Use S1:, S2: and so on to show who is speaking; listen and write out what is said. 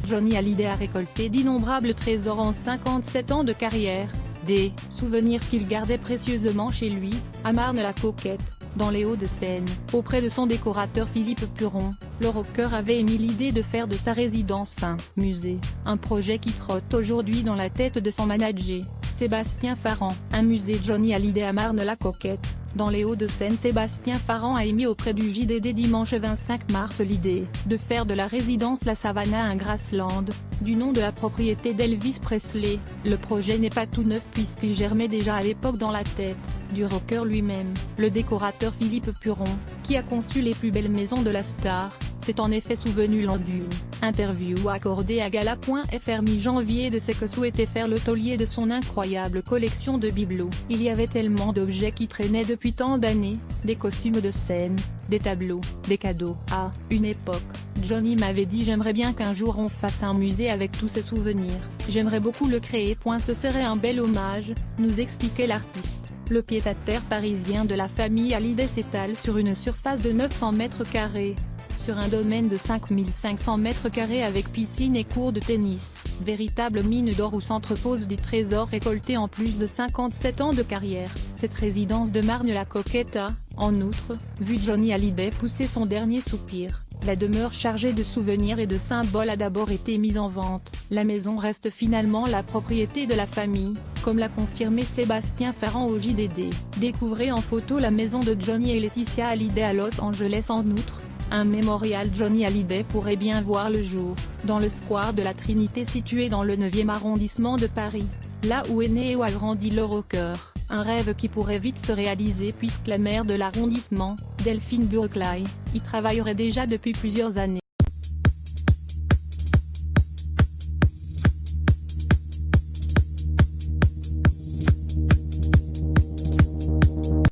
S1: Johnny Hallyday a récolté d'innombrables trésors en 57 ans de carrière, des souvenirs qu'il gardait précieusement chez lui, à Marne-la-Coquette, dans les Hauts-de-Seine. Auprès de son décorateur Philippe Puron, le rocker avait émis l'idée de faire de sa résidence un musée, un projet qui trotte aujourd'hui dans la tête de son manager, Sébastien Farran. Un musée Johnny Hallyday à Marne-la-Coquette, dans les Hauts-de-Seine. Sébastien Farran a émis auprès du JDD dimanche 25 mars l'idée de faire de la résidence La Savannah un Graceland, du nom de la propriété d'Elvis Presley. Le projet n'est pas tout neuf puisqu'il germait déjà à l'époque dans la tête du rocker lui-même. Le décorateur Philippe Puron, qui a conçu les plus belles maisons de la star, s'est en effet souvenu lors d'une interview accordée à Gala.fr mi-janvier de ce que souhaitait faire le taulier de son incroyable collection de bibelots. Il y avait tellement d'objets qui traînaient depuis tant d'années, des costumes de scène, des tableaux, des cadeaux. À une époque, Johnny m'avait dit: j'aimerais bien qu'un jour on fasse un musée avec tous ces souvenirs. J'aimerais beaucoup le créer. Ce serait un bel hommage, nous expliquait l'artiste. Le pied-à-terre parisien de la famille Hallyday s'étale sur une surface de 900 mètres carrés. Sur un domaine de 5500 mètres carrés avec piscine et cours de tennis, véritable mine d'or où s'entreposent des trésors récoltés en plus de 57 ans de carrière. Cette résidence de Marne-la-Coquette a, en outre, vu Johnny Hallyday pousser son dernier soupir. La demeure chargée de souvenirs et de symboles a d'abord été mise en vente. La maison reste finalement la propriété de la famille, comme l'a confirmé Sébastien Farran au JDD. Découvrez en photo la maison de Johnny et Laetitia Hallyday à Los Angeles. En outre, un mémorial Johnny Hallyday pourrait bien voir le jour, dans le square de la Trinité situé dans le 9e arrondissement de Paris, là où est né et où a grandi le rocker. Un rêve qui pourrait vite se réaliser puisque la maire de l'arrondissement, Delphine Burklaï, y travaillerait déjà depuis plusieurs années.